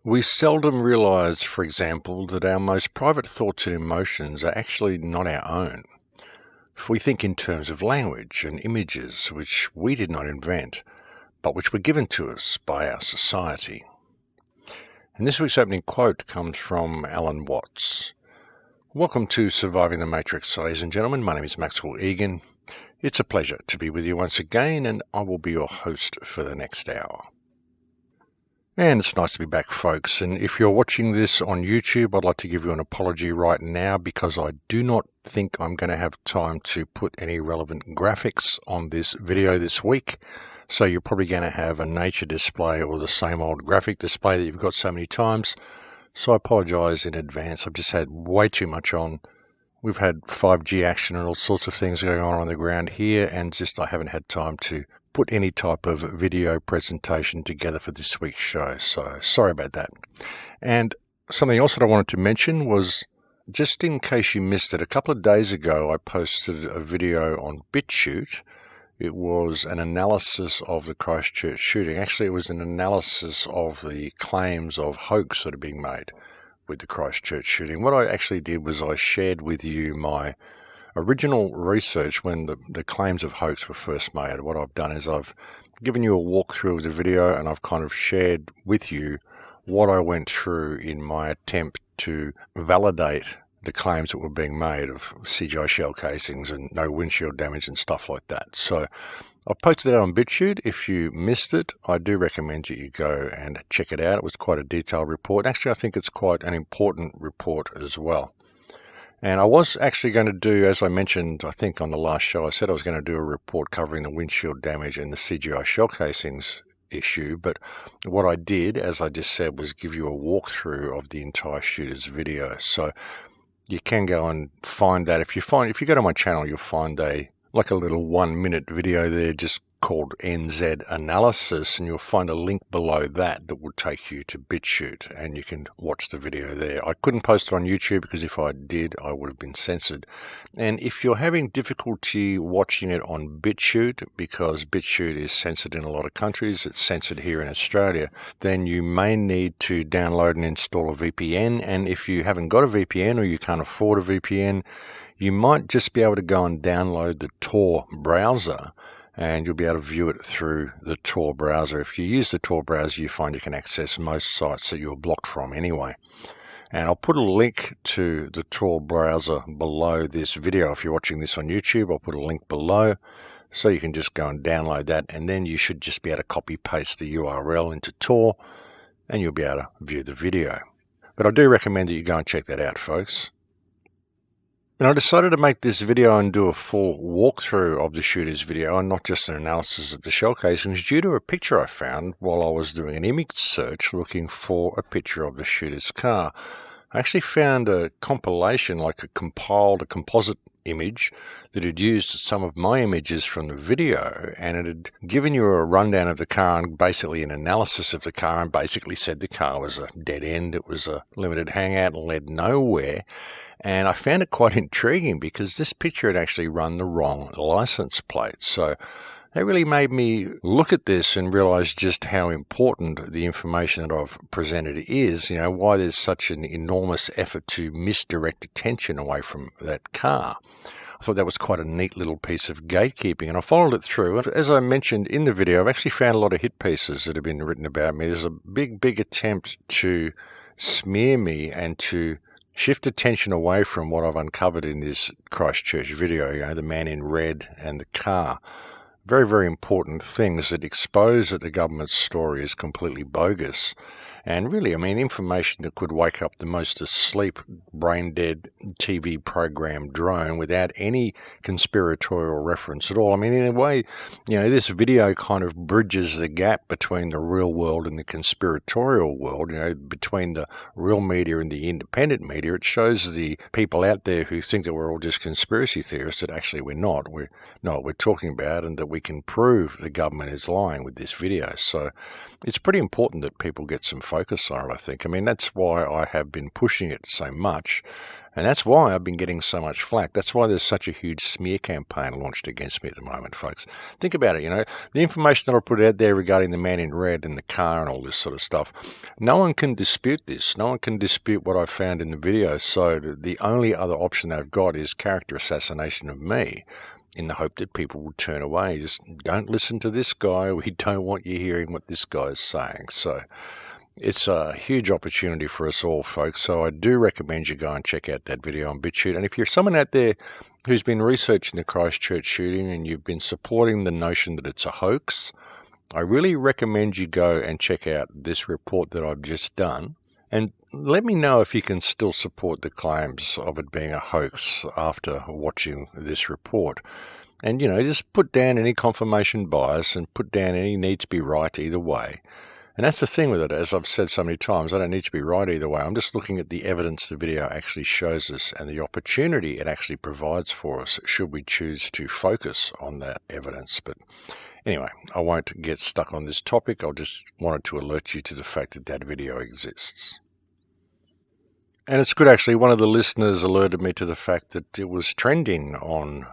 We seldom realize, for example, that our most private thoughts and emotions are actually not our own. If we think in terms of language and images which we did not invent, but which were given to us by our society. And this week's opening quote comes from Alan Watts. Welcome to Surviving the Matrix, ladies and gentlemen. My name is Maxwell Egan. It's a pleasure to be with you once again, and I will be your host for the next hour. And it's nice to be back, folks. And if you're watching this on YouTube, I'd like to give you an apology right now because I do not think I'm going to have time to put any relevant graphics on this video this week. So you're probably going to have a nature display or the same old graphic display that you've got so many times. So I apologize in advance. I've just had way too much on. We've had 5G action and all sorts of things going on the ground here, and just I haven't had time to put any type of video presentation together for this week's show. So sorry about that. And something else that I wanted to mention was, just in case you missed it, a couple of days ago I posted a video on BitChute. It was an analysis of the Christchurch shooting. Actually, it was an analysis of the claims of hoax that are being made with the Christchurch shooting. What I actually did was I shared with you my original research when the claims of hoax were first made. What I've done is I've given you a walkthrough of the video, and I've kind of shared with you what I went through in my attempt to validate the claims that were being made of CGI shell casings and no windshield damage and stuff like that. So I've posted that on BitChute. If you missed it, I do recommend you go and check it out. It was quite a detailed report. Actually, I think it's quite an important report as well. And I was actually going to do, as I mentioned, I think on the last show, I said I was going to do a report covering the windshield damage and the CGI shell casings issue. But what I did, as I just said, was give you a walkthrough of the entire shooter's video. So you can go and find that. If you go to my channel, you'll find a little 1-minute video there just called NZ Analysis, and you'll find a link below that will take you to BitChute, and you can watch the video there. I couldn't post it on YouTube because if I did, I would have been censored. And if you're having difficulty watching it on BitChute, because BitChute is censored in a lot of countries, it's censored here in Australia, then you may need to download and install a VPN. And if you haven't got a VPN or you can't afford a VPN, you might just be able to go and download the Tor Browser, and you'll be able to view it through the Tor Browser. If you use the Tor Browser, you find you can access most sites that you're blocked from anyway. And I'll put a link to the Tor Browser below this video. If you're watching this on YouTube, I'll put a link below, so you can just go and download that, and then you should just be able to copy-paste the URL into Tor, and you'll be able to view the video. But I do recommend that you go and check that out, folks. And I decided to make this video and do a full walkthrough of the shooter's video and not just an analysis of the shell casings due to a picture I found while I was doing an image search looking for a picture of the shooter's car. I actually found a compilation, a composite image that had used some of my images from the video, and it had given you a rundown of the car and basically an analysis of the car, and basically said the car was a dead end, it was a limited hangout and led nowhere. And I found it quite intriguing because this picture had actually run the wrong license plate. So that really made me look at this and realize just how important the information that I've presented is, why there's such an enormous effort to misdirect attention away from that car. I thought that was quite a neat little piece of gatekeeping, and I followed it through. As I mentioned in the video, I've actually found a lot of hit pieces that have been written about me. There's a big attempt to smear me and to shift attention away from what I've uncovered in this Christchurch video, the man in red and the car. Very, very important things that expose that the government's story is completely bogus. And really, information that could wake up the most asleep, brain-dead TV program drone without any conspiratorial reference at all. In a way, this video kind of bridges the gap between the real world and the conspiratorial world, between the real media and the independent media. It shows the people out there who think that we're all just conspiracy theorists that actually we're not. We know what we're talking about, and that we can prove the government is lying with this video. So it's pretty important that people get some focus on it, I think. I mean, that's why I have been pushing it so much, and that's why I've been getting so much flack. That's why there's such a huge smear campaign launched against me at the moment, folks. Think about it, the information that I put out there regarding the man in red and the car and all this sort of stuff, no one can dispute this. No one can dispute what I found in the video. So the only other option they've got is character assassination of me, in the hope that people will turn away. Just don't listen to this guy. We don't want you hearing what this guy is saying. So it's a huge opportunity for us all, folks. So I do recommend you go and check out that video on BitChute. And if you're someone out there who's been researching the Christchurch shooting and you've been supporting the notion that it's a hoax, I really recommend you go and check out this report that I've just done. And let me know if you can still support the claims of it being a hoax after watching this report. And, just put down any confirmation bias and put down any need to be right either way. And that's the thing with it, as I've said so many times, I don't need to be right either way. I'm just looking at the evidence the video actually shows us and the opportunity it actually provides for us should we choose to focus on that evidence. But anyway, I won't get stuck on this topic. I just wanted to alert you to the fact that that video exists. And it's good, actually. One of the listeners alerted me to the fact that it was trending on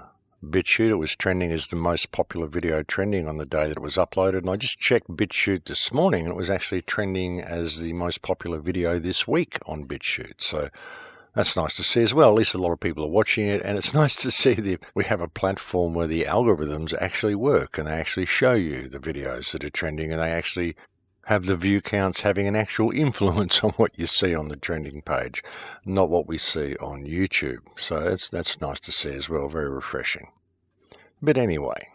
BitChute. It was trending as the most popular video trending on the day that it was uploaded. And I just checked BitChute this morning, and it was actually trending as the most popular video this week on BitChute. So that's nice to see as well. At least a lot of people are watching it. And it's nice to see that we have a platform where the algorithms actually work and they actually show you the videos that are trending, and they actually have the view counts having an actual influence on what you see on the trending page, not what we see on YouTube. So that's nice to see as well, very refreshing. But anyway,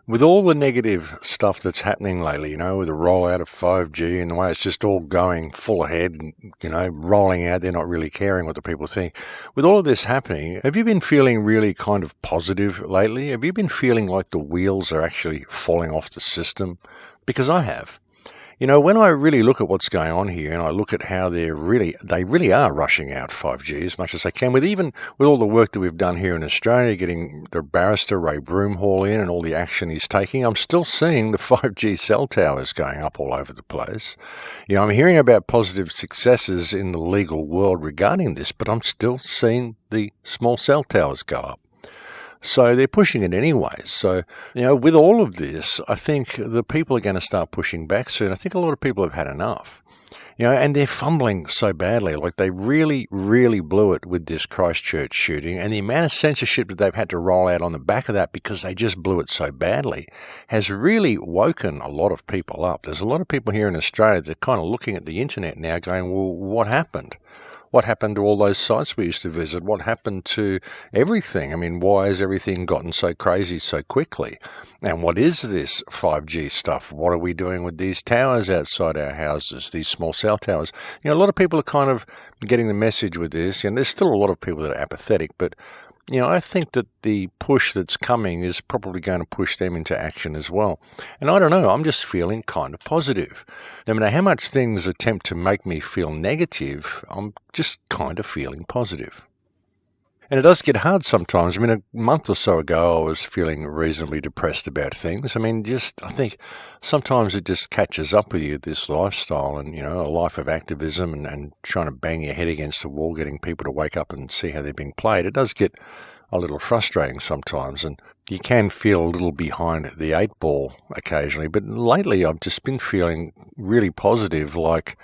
with all the negative stuff that's happening lately, with the rollout of 5G and the way it's just all going full ahead, rolling out, they're not really caring what the people think. With all of this happening, have you been feeling really kind of positive lately? Have you been feeling like the wheels are actually falling off the system? Because I have. When I really look at what's going on here and I look at how they really are rushing out 5G as much as they can, with all the work that we've done here in Australia, getting the barrister Ray Broomhall in and all the action he's taking, I'm still seeing the 5G cell towers going up all over the place. I'm hearing about positive successes in the legal world regarding this, but I'm still seeing the small cell towers go up. So they're pushing it anyway. So, with all of this, I think the people are going to start pushing back soon. I think a lot of people have had enough. And they're fumbling so badly. Like, they really, really blew it with this Christchurch shooting. And the amount of censorship that they've had to roll out on the back of that because they just blew it so badly has really woken a lot of people up. There's a lot of people here in Australia that are kind of looking at the internet now going, well, what happened? What happened to all those sites we used to visit? What happened to everything? I mean, why has everything gotten so crazy so quickly? And what is this 5G stuff? What are we doing with these towers outside our houses, these small cell towers? A lot of people are kind of getting the message with this, and there's still a lot of people that are apathetic, but I think that the push that's coming is probably going to push them into action as well. And I don't know, I'm just feeling kind of positive. No matter how much things attempt to make me feel negative, I'm just kind of feeling positive. And it does get hard sometimes. I mean, a month or so ago, I was feeling reasonably depressed about things. I mean, I think sometimes it just catches up with you, this lifestyle and, a life of activism and trying to bang your head against the wall, getting people to wake up and see how they're being played. It does get a little frustrating sometimes, and you can feel a little behind the eight ball occasionally. But lately, I've just been feeling really positive, like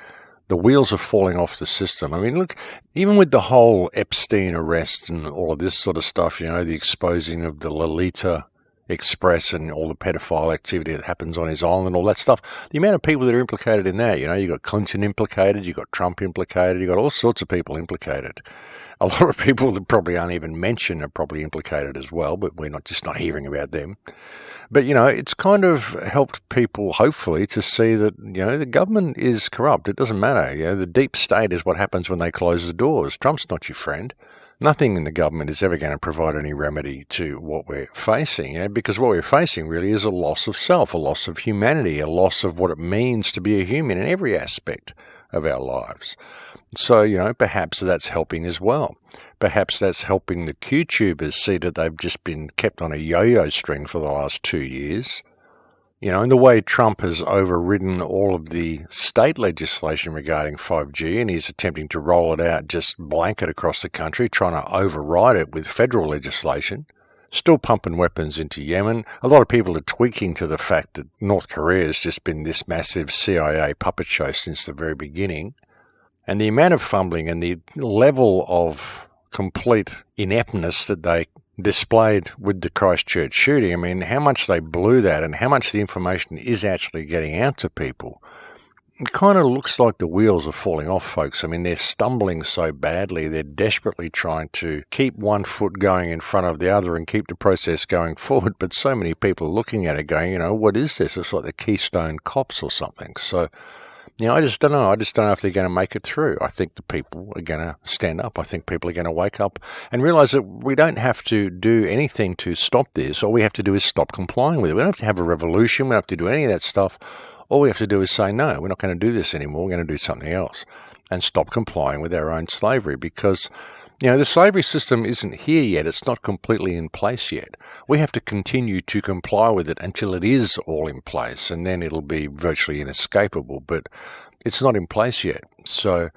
the wheels are falling off the system. I mean, look, even with the whole Epstein arrest and all of this sort of stuff, the exposing of the Lolita Express and all the pedophile activity that happens on his island and all that stuff, the amount of people that are implicated in that, you got Clinton implicated, you got Trump implicated, you got all sorts of people implicated. A lot of people that probably aren't even mentioned are probably implicated as well, but we're not hearing about them. But, it's kind of helped people, hopefully, to see that, the government is corrupt. It doesn't matter. The deep state is what happens when they close the doors. Trump's not your friend. Nothing in the government is ever going to provide any remedy to what we're facing, because what we're facing really is a loss of self, a loss of humanity, a loss of what it means to be a human in every aspect of our lives. So, perhaps that's helping as well. Perhaps that's helping the QTubers see that they've just been kept on a yo-yo string for the last 2 years. And the way Trump has overridden all of the state legislation regarding 5G, and he's attempting to roll it out just blanket across the country, trying to override it with federal legislation, still pumping weapons into Yemen. A lot of people are tweaking to the fact that North Korea has just been this massive CIA puppet show since the very beginning. And the amount of fumbling and the level of complete ineptness that they displayed with the Christchurch shooting, I mean, how much they blew that and how much the information is actually getting out to people. It kind of looks like the wheels are falling off, folks. I mean, they're stumbling so badly. They're desperately trying to keep one foot going in front of the other and keep the process going forward. But so many people are looking at it going, what is this? It's like the Keystone Cops or something. So, I just don't know. I just don't know if they're going to make it through. I think the people are going to stand up. I think people are going to wake up and realize that we don't have to do anything to stop this. All we have to do is stop complying with it. We don't have to have a revolution. We don't have to do any of that stuff. All we have to do is say, no, we're not going to do this anymore. We're going to do something else and stop complying with our own slavery because, the slavery system isn't here yet. It's not completely in place yet. We have to continue to comply with it until it is all in place, and then it'll be virtually inescapable. But it's not in place yet. So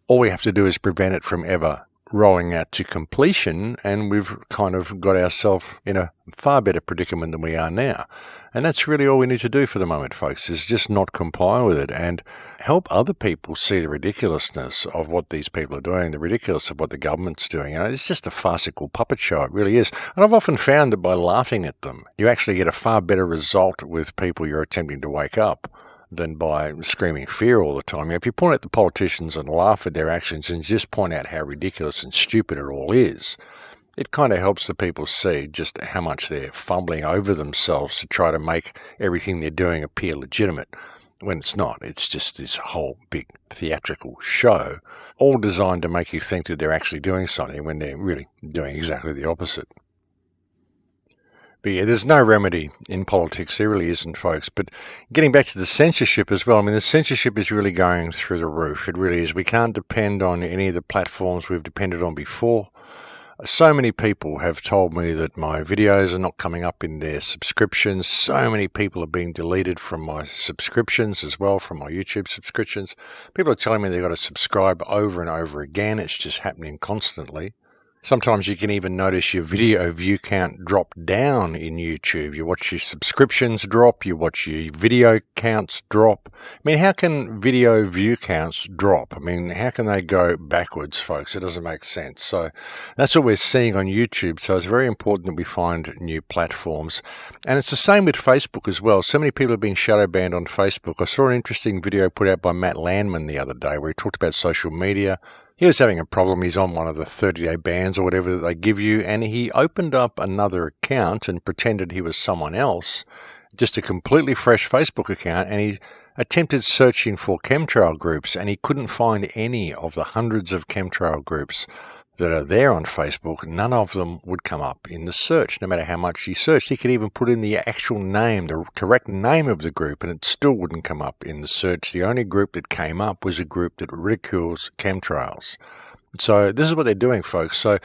all we have to do is prevent it from ever rolling out to completion, and we've kind of got ourselves in a far better predicament than we are now. And that's really all we need to do for the moment, folks, is just not comply with it and help other people see the ridiculousness of what these people are doing, the ridiculousness of what the government's doing. It's just a farcical puppet show. It really is. And I've often found that by laughing at them, you actually get a far better result with people you're attempting to wake up than by screaming fear all the time. If you point at the politicians and laugh at their actions and just point out how ridiculous and stupid it all is, it kind of helps the people see just how much they're fumbling over themselves to try to make everything they're doing appear legitimate, when it's not. It's just this whole big theatrical show, all designed to make you think that they're actually doing something when they're really doing exactly the opposite. But yeah, there's no remedy in politics. There really isn't, folks. But getting back to the censorship as well, I mean, the censorship is really going through the roof. It really is. We can't depend on any of the platforms we've depended on before. So many people have told me that my videos are not coming up in their subscriptions. So many people are being deleted from my subscriptions as well, from my YouTube subscriptions. People are telling me they've got to subscribe over and over again. It's just happening constantly. Sometimes you can even notice your video view count drop down in YouTube. You watch your subscriptions drop, you watch your video counts drop. I mean, how can video view counts drop? I mean, how can they go backwards, folks? It doesn't make sense. So that's what we're seeing on YouTube. So it's very important that we find new platforms. And it's the same with Facebook as well. So many people are being shadow banned on Facebook. I saw an interesting video put out by Matt Landman the other day where he talked about social media. He was having a problem. He's on one of the 30-day bans or whatever that they give you, and he opened up another account and pretended he was someone else, just a completely fresh Facebook account, and he attempted searching for chemtrail groups, and he couldn't find any of the hundreds of chemtrail groups that are there on Facebook. None of them would come up in the search, no matter how much he searched. He could even put in the actual name, the correct name of the group, and it still wouldn't come up in the search. The only group that came up was a group that ridicules chemtrails. So this is what they're doing, folks. So,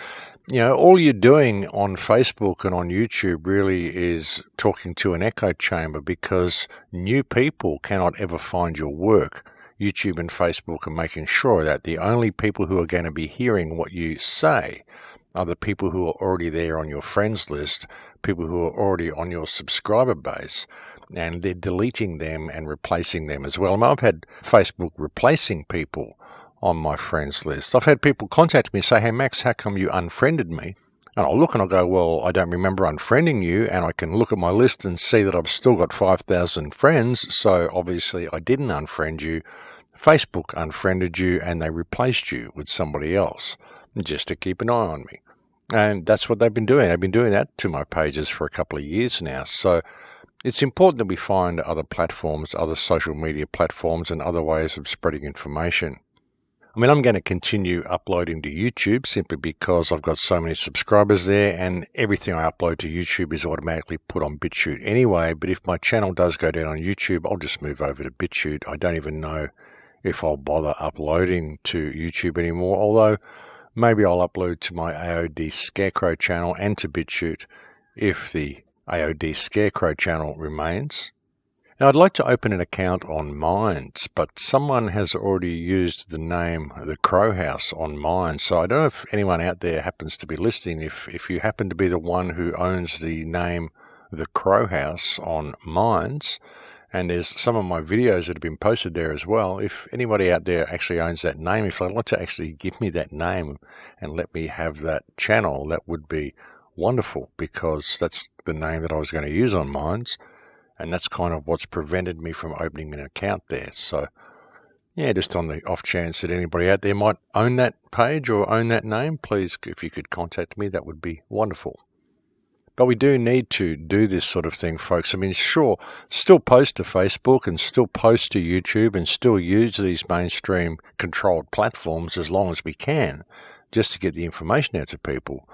all you're doing on Facebook and on YouTube really is talking to an echo chamber, because new people cannot ever find your work. YouTube and Facebook are making sure that the only people who are going to be hearing what you say are the people who are already there on your friends list, people who are already on your subscriber base, and they're deleting them and replacing them as well. I mean, I've had Facebook replacing people on my friends list. I've had people contact me and say, hey, Max, how come you unfriended me? And I'll look and I'll go, well, I don't remember unfriending you, and I can look at my list and see that I've still got 5,000 friends, so obviously I didn't unfriend you. Facebook unfriended you and they replaced you with somebody else just to keep an eye on me. And that's what they've been doing. They've been doing that to my pages for a couple of years now. So it's important that we find other platforms, other social media platforms, and other ways of spreading information. I mean, I'm going to continue uploading to YouTube simply because I've got so many subscribers there, and everything I upload to YouTube is automatically put on BitChute anyway. But if my channel does go down on YouTube, I'll just move over to BitChute. I don't even know if I'll bother uploading to YouTube anymore, although maybe I'll upload to my AOD Scarecrow channel and to BitChute if the AOD Scarecrow channel remains. Now, I'd like to open an account on Minds, but someone has already used the name The Crow House on Minds, so I don't know if anyone out there happens to be listening. If you happen to be the one who owns the name The Crow House on Minds, and there's some of my videos that have been posted there as well, if anybody out there actually owns that name, if they'd like to actually give me that name and let me have that channel, that would be wonderful, because that's the name that I was going to use on Minds. And that's kind of what's prevented me from opening an account there. So, yeah, just on the off chance that anybody out there might own that page or own that name, please, if you could contact me, that would be wonderful. But we do need to do this sort of thing, folks. I mean, sure, still post to Facebook and still post to YouTube and still use these mainstream controlled platforms as long as we can, just to get the information out to people.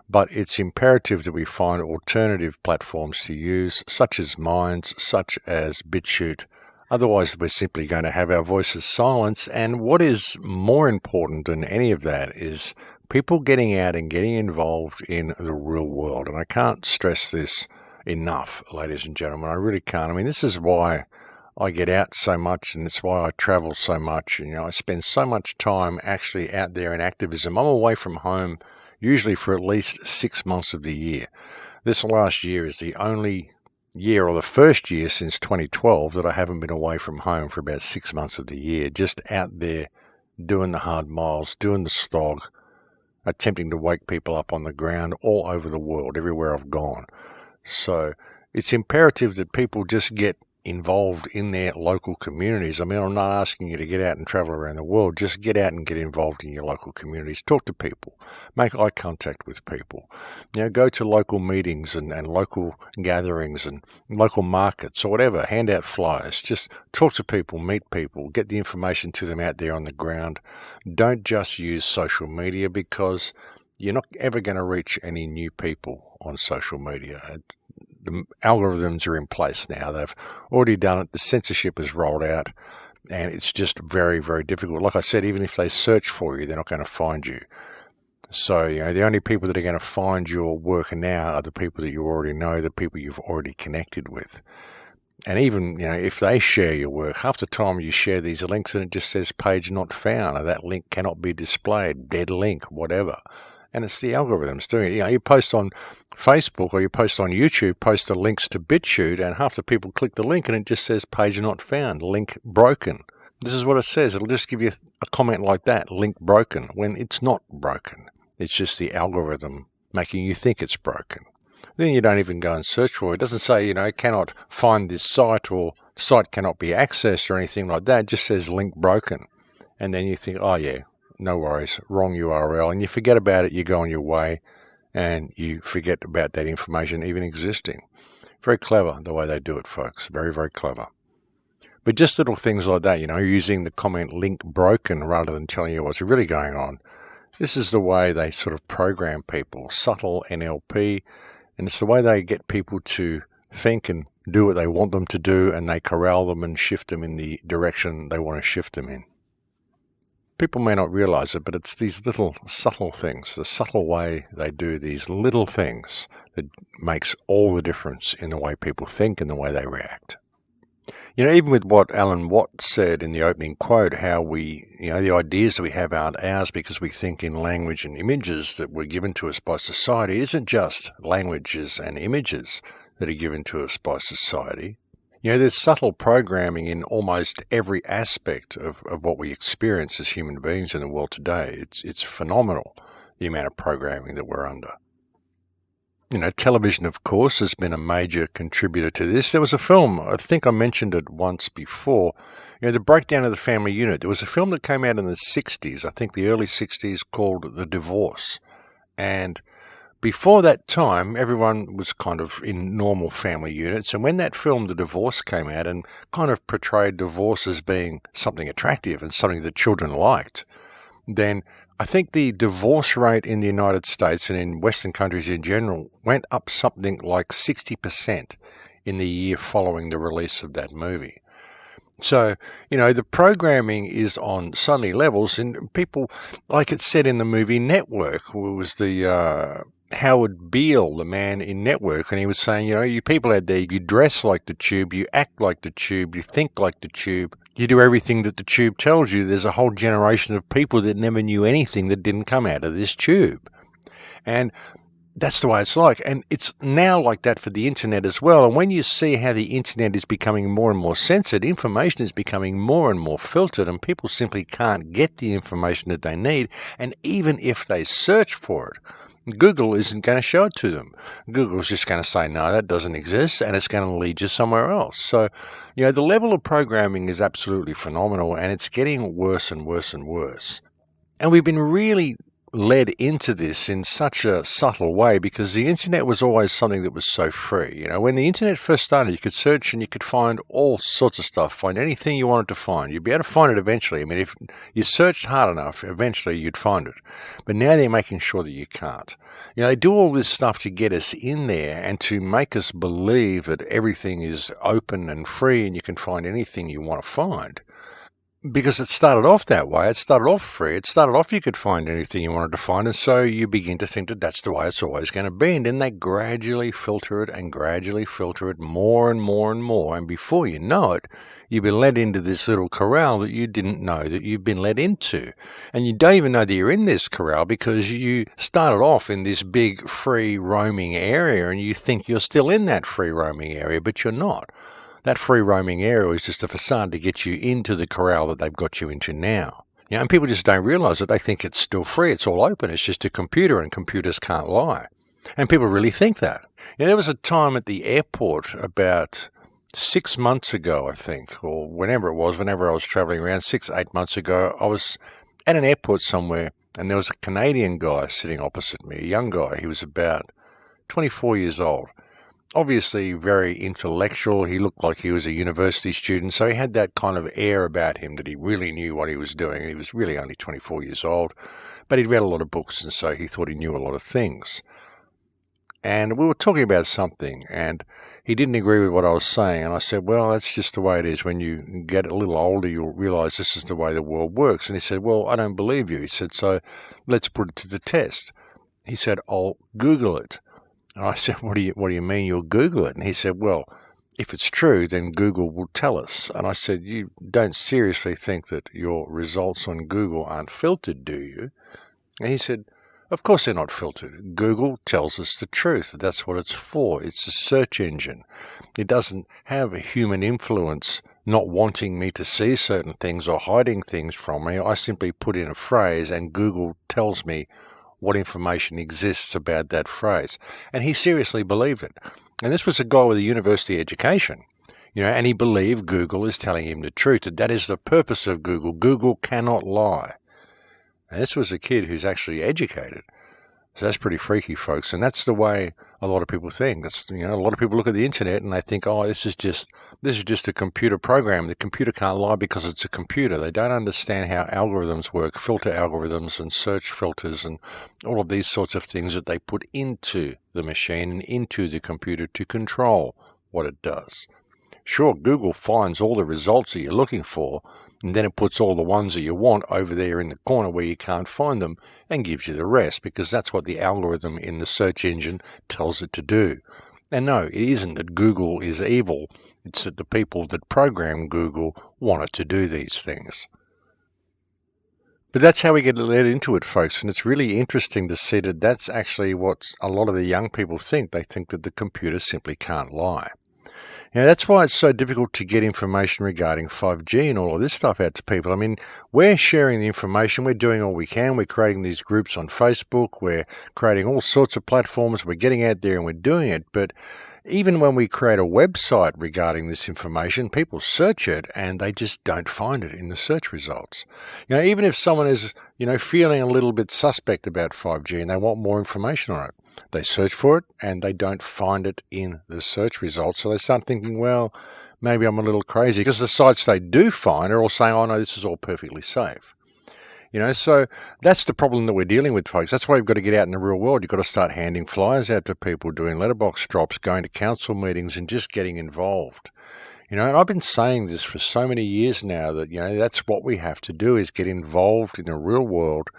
But it's imperative that we find alternative platforms to use, such as Minds, such as BitChute. Otherwise, we're simply going to have our voices silenced. And what is more important than any of that is people getting out and getting involved in the real world. And I can't stress this enough, ladies and gentlemen. I really can't. I mean, this is why I get out so much, and it's why I travel so much. And, I spend so much time actually out there in activism. I'm away from home usually for at least 6 months of the year. This last year is the only year, or the first year since 2012, that I haven't been away from home for about 6 months of the year, just out there doing the hard miles, doing the slog, attempting to wake people up on the ground all over the world, everywhere I've gone. So it's imperative that people just get involved in their local communities. I mean, I'm not asking you to get out and travel around the world. Just get out and get involved in your local communities. Talk to people. Make eye contact with people. Go to local meetings and local gatherings and local markets or whatever. Hand out flyers. Just talk to people, meet people, get the information to them out there on the ground. Don't just use social media, because you're not ever going to reach any new people on social media. The algorithms are in place now. They've already done it. The censorship is rolled out, and it's just very, very difficult. Like I said, even if they search for you, they're not going to find you. So, the only people that are going to find your work now are the people that you already know, the people you've already connected with. And even, if they share your work, half the time you share these links and it just says page not found, or that link cannot be displayed, dead link, whatever. And it's the algorithms doing it. You post on Facebook or you post on YouTube, post the links to BitChute, and half the people click the link and it just says page not found, link broken. This is what it says. It'll just give you a comment like that, link broken, when it's not broken. It's just the algorithm making you think it's broken. Then you don't even go and search for it. It doesn't say, cannot find this site, or site cannot be accessed, or anything like that. It just says link broken. And then you think, oh yeah, no worries, wrong URL, and you forget about it. You go on your way and you forget about that information even existing. Very clever the way they do it, folks. Very, very clever. But just little things like that, using the comment link broken rather than telling you what's really going on. This is the way they sort of program people, subtle NLP, and it's the way they get people to think and do what they want them to do, and they corral them and shift them in the direction they want to shift them in. People may not realize it, but it's these little subtle things, the subtle way they do these little things, that makes all the difference in the way people think and the way they react. Even with what Alan Watt said in the opening quote, how we, the ideas that we have aren't ours because we think in language and images that were given to us by society. It isn't just languages and images that are given to us by society. There's subtle programming in almost every aspect of what we experience as human beings in the world today. It's phenomenal, the amount of programming that we're under. Television, of course, has been a major contributor to this. There was a film, I think I mentioned it once before, The Breakdown of the Family Unit. There was a film that came out in the 60s, I think the early 60s, called The Divorce. And before that time, everyone was kind of in normal family units. And when that film, The Divorce, came out and kind of portrayed divorce as being something attractive and something that children liked, then I think the divorce rate in the United States and in Western countries in general went up something like 60% in the year following the release of that movie. So, the programming is on so many levels, and people, like it said in the movie Network, was the Howard Beale, the man in Network, and he was saying, you people out there, you dress like the tube, you act like the tube, you think like the tube, you do everything that the tube tells you. There's a whole generation of people that never knew anything that didn't come out of this tube. And that's the way it's like. And it's now like that for the internet as well. And when you see how the internet is becoming more and more censored, information is becoming more and more filtered, and people simply can't get the information that they need. And even if they search for it, Google isn't going to show it to them. Google's just going to say, no, that doesn't exist, and it's going to lead you somewhere else. So, the level of programming is absolutely phenomenal, and it's getting worse and worse and worse. And we've been really led into this in such a subtle way because the internet was always something that was so free. When the internet first started, you could search and you could find all sorts of stuff, find anything you wanted to find. You'd be able to find it eventually. I mean, if you searched hard enough, eventually you'd find it. But now they're making sure that you can't. They do all this stuff to get us in there and to make us believe that everything is open and free and you can find anything you want to find. Because it started off that way. It started off free. It started off you could find anything you wanted to find, and so you begin to think that that's the way it's always going to be. And then they gradually filter it more and more and more. And before you know it, you've been led into this little corral that you didn't know that you've been led into. And you don't even know that you're in this corral because you started off in this big free roaming area and you think you're still in that free roaming area, but you're not. That free roaming area is just a facade to get you into the corral that they've got you into now. And people just don't realize that. They think it's still free, it's all open, it's just a computer, and computers can't lie. And people really think that. There was a time at the airport about 6 months ago, I think, or whenever I was traveling around, 8 months ago, I was at an airport somewhere, and there was a Canadian guy sitting opposite me, a young guy. He was about 24 years old. Obviously very intellectual. He looked like he was a university student, so he had that kind of air about him that he really knew what he was doing. He was really only 24 years old, but he'd read a lot of books, and so he thought he knew a lot of things. And we were talking about something, and he didn't agree with what I was saying, and I said, well, that's just the way it is. When you get a little older, you'll realize this is the way the world works. And he said, well, I don't believe you. He said, so let's put it to the test. He said, I'll Google it. And I said, what do you mean you'll Google it? And he said, well, if it's true, then Google will tell us. And I said, you don't seriously think that your results on Google aren't filtered, do you? And he said, of course they're not filtered. Google tells us the truth. That's what it's for. It's a search engine. It doesn't have a human influence not wanting me to see certain things or hiding things from me. I simply put in a phrase and Google tells me what information exists about that phrase. And he seriously believed it. And this was a guy with a university education, and he believed Google is telling him the truth. That is the purpose of Google. Google cannot lie. And this was a kid who's actually educated. So that's pretty freaky, folks. And that's the way a lot of people think. That's, a lot of people look at the internet and they think, oh, this is just a computer program. The computer can't lie because it's a computer. They don't understand how algorithms work, filter algorithms and search filters and all of these sorts of things that they put into the machine and into the computer to control what it does. Sure, Google finds all the results that you're looking for, and then it puts all the ones that you want over there in the corner where you can't find them and gives you the rest, because that's what the algorithm in the search engine tells it to do. And no, it isn't that Google is evil. It's that the people that program Google want it to do these things. But that's how we get led into it, folks, and it's really interesting to see that that's actually what a lot of the young people think. They think that the computer simply can't lie. That's why it's so difficult to get information regarding 5G and all of this stuff out to people. I mean, we're sharing the information. We're doing all we can. We're creating these groups on Facebook. We're creating all sorts of platforms. We're getting out there and we're doing it. But even when we create a website regarding this information, people search it and they just don't find it in the search results. Even if someone is, feeling a little bit suspect about 5G and they want more information on it, they search for it and they don't find it in the search results. So they start thinking, well, maybe I'm a little crazy, because the sites they do find are all saying, oh no, this is all perfectly safe. So that's the problem that we're dealing with, folks. That's why you've got to get out in the real world. You've got to start handing flyers out to people, doing letterbox drops, going to council meetings and just getting involved. And I've been saying this for so many years now that, that's what we have to do, is get involved in the real world,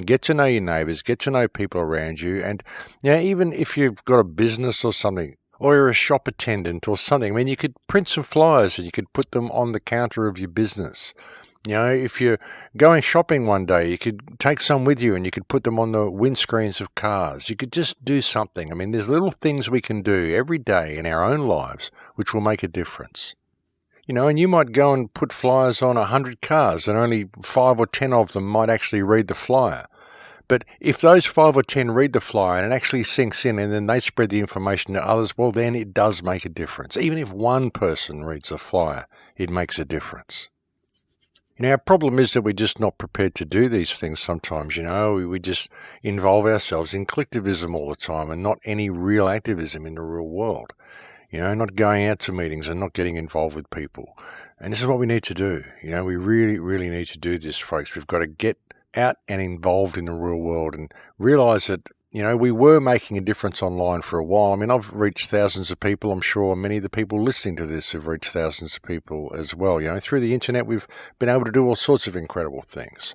get to know your neighbours, get to know people around you. And, even if you've got a business or something, or you're a shop attendant or something, you could print some flyers and you could put them on the counter of your business. If you're going shopping one day, you could take some with you and you could put them on the windscreens of cars. You could just do something. There's little things we can do every day in our own lives which will make a difference. And you might go and put flyers on 100 cars and only 5 or 10 of them might actually read the flyer. But if those 5 or 10 read the flyer and it actually sinks in and then they spread the information to others, well, then it does make a difference. Even if one person reads the flyer, it makes a difference. Our problem is that we're just not prepared to do these things sometimes, We just involve ourselves in collectivism all the time and not any real activism in the real world. Not going out to meetings and not getting involved with people. And this is what we need to do. We really, really need to do this, folks. We've got to get out and involved in the real world and realise that, we were making a difference online for a while. I've reached thousands of people. I'm sure many of the people listening to this have reached thousands of people as well. Through the internet, we've been able to do all sorts of incredible things.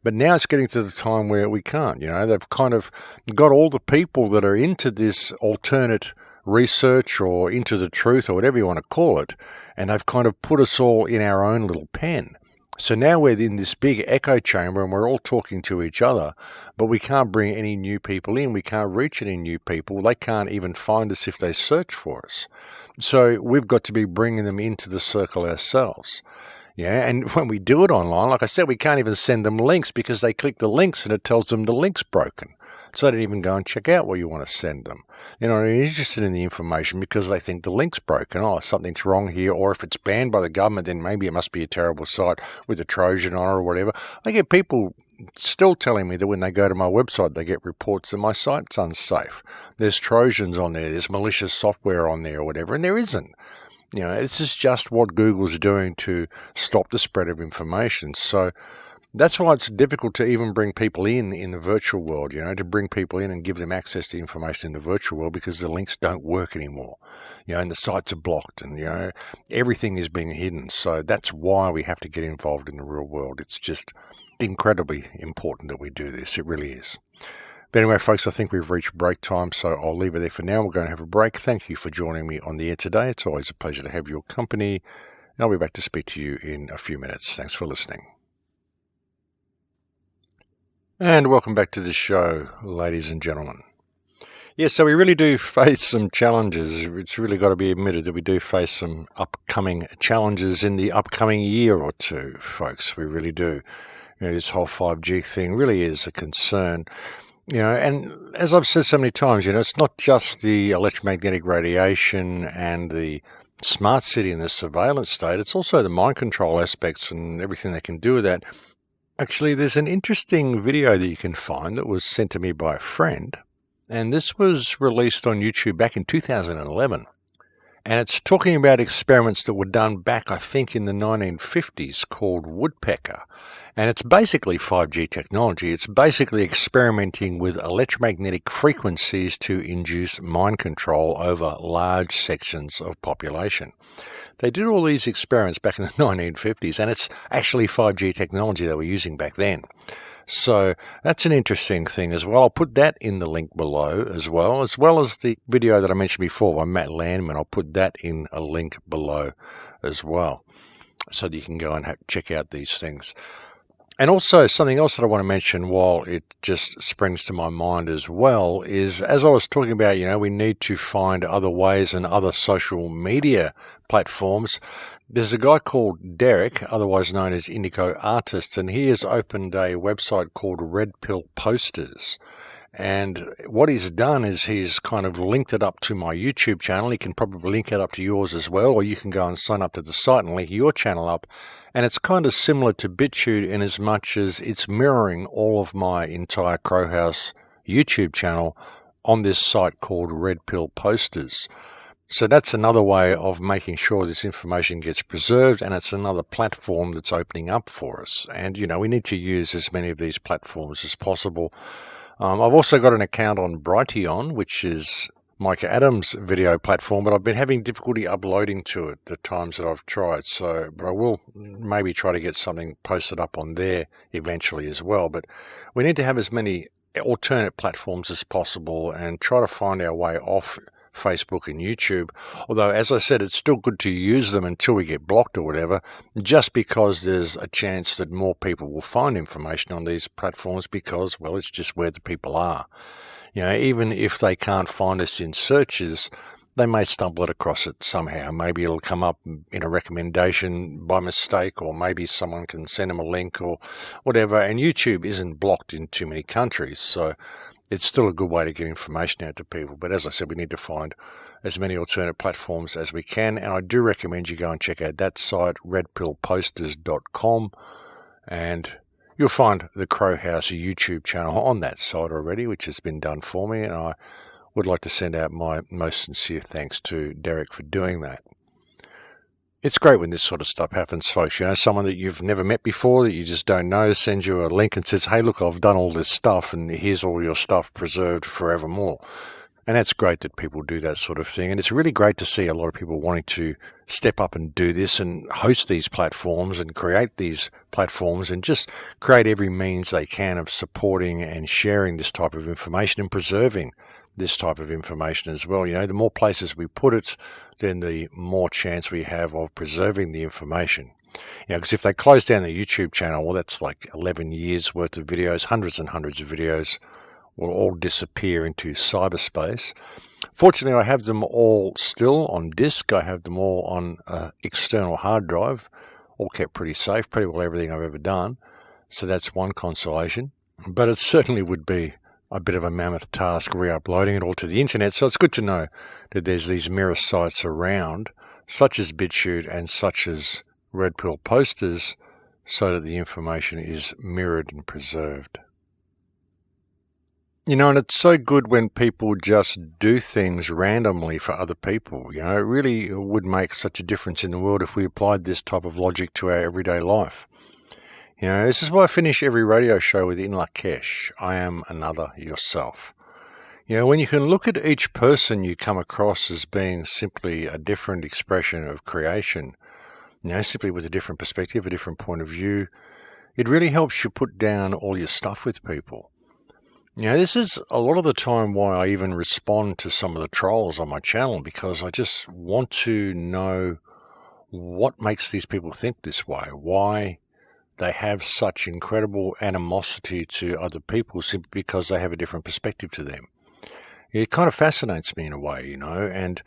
But now it's getting to the time where we can't. They've kind of got all the people that are into this alternate research or into the truth or whatever you want to call it, and they've kind of put us all in our own little pen. So now we're in this big echo chamber and we're all talking to each other, but we can't bring any new people in. We can't reach any new people. They can't even find us if they search for us. So we've got to be bringing them into the circle ourselves. And when we do it online, like I said, we can't even send them links because they click the links and it tells them the link's broken. So they don't even go and check out what you want to send them. They're interested in the information because they think the link's broken. Oh, something's wrong here. Or if it's banned by the government, then maybe it must be a terrible site with a Trojan on it or whatever. I get people still telling me that when they go to my website, they get reports that my site's unsafe. There's Trojans on there. There's malicious software on there or whatever. And there isn't. This is just what Google's doing to stop the spread of information. So that's why it's difficult to even bring people in the virtual world, to bring people in and give them access to information in the virtual world because the links don't work anymore, and the sites are blocked and, everything is being hidden. So that's why we have to get involved in the real world. It's just incredibly important that we do this. It really is. But anyway, folks, I think we've reached break time, so I'll leave it there for now. We're going to have a break. Thank you for joining me on the air today. It's always a pleasure to have your company. And I'll be back to speak to you in a few minutes. Thanks for listening. And welcome back to the show, ladies and gentlemen. Yes, so we really do face some challenges. It's really got to be admitted that we do face some upcoming challenges in the upcoming year or two, folks. We really do. This whole 5G thing really is a concern. And as I've said so many times, it's not just the electromagnetic radiation and the smart city and the surveillance state. It's also the mind control aspects and everything they can do with that. Actually, there's an interesting video that you can find that was sent to me by a friend, and this was released on YouTube back in 2011. And it's talking about experiments that were done back, I think, in the 1950s called Woodpecker. And it's basically 5G technology. It's basically experimenting with electromagnetic frequencies to induce mind control over large sections of population. They did all these experiments back in the 1950s, and it's actually 5G technology they were using back then. So that's an interesting thing as well. I'll put that in the link below as well as the video that I mentioned before by Matt Landman. I'll put that in a link below as well so that you can go and check out these things. And also something else that I want to mention while it just springs to my mind as well is, as I was talking about, we need to find other ways and other social media platforms. There's a guy called Derek, otherwise known as Indigo Artists, and he has opened a website called Red Pill Posters. And what he's done is he's kind of linked it up to my YouTube channel. He can probably link it up to yours as well, or you can go and sign up to the site and link your channel up. And it's kind of similar to BitChute in as much as it's mirroring all of my entire Crowhouse YouTube channel on this site called Red Pill Posters. So that's another way of making sure this information gets preserved, and it's another platform that's opening up for us. And, we need to use as many of these platforms as possible. I've also got an account on Brighteon, which is Mike Adams' video platform, but I've been having difficulty uploading to it the times that I've tried. But I will maybe try to get something posted up on there eventually as well. But we need to have as many alternate platforms as possible and try to find our way off Facebook and YouTube. Although, as I said, it's still good to use them until we get blocked or whatever, just because there's a chance that more people will find information on these platforms because, well, it's just where the people are. Even if they can't find us in searches, they may stumble across it somehow. Maybe it'll come up in a recommendation by mistake, or maybe someone can send them a link or whatever. And YouTube isn't blocked in too many countries, so it's still a good way to get information out to people. But as I said, we need to find as many alternate platforms as we can. And I do recommend you go and check out that site, redpillposters.com. And you'll find the Crow House YouTube channel on that site already, which has been done for me. And I would like to send out my most sincere thanks to Derek for doing that. It's great when this sort of stuff happens, folks. Someone that you've never met before, that you just don't know, sends you a link and says, hey, look, I've done all this stuff and here's all your stuff preserved forevermore. And that's great that people do that sort of thing. And it's really great to see a lot of people wanting to step up and do this and host these platforms and create these platforms and just create every means they can of supporting and sharing this type of information and preserving this type of information as well. The more places we put it, then the more chance we have of preserving the information. Because if they close down the YouTube channel, well, that's like 11 years worth of videos, hundreds and hundreds of videos will all disappear into cyberspace. Fortunately, I have them all still on disk. I have them all on an external hard drive, all kept pretty safe, pretty well everything I've ever done. So that's one consolation. But it certainly would be a bit of a mammoth task re-uploading it all to the internet. So it's good to know that there's these mirror sites around, such as BitChute and such as Red Pill Posters, so that the information is mirrored and preserved. And it's so good when people just do things randomly for other people. It really would make such a difference in the world if we applied this type of logic to our everyday life. This is why I finish every radio show with In Lakesh, I am another yourself. When you can look at each person you come across as being simply a different expression of creation, simply with a different perspective, a different point of view, it really helps you put down all your stuff with people. This is a lot of the time why I even respond to some of the trolls on my channel, because I just want to know what makes these people think this way, why they have such incredible animosity to other people simply because they have a different perspective to them. It kind of fascinates me in a way, and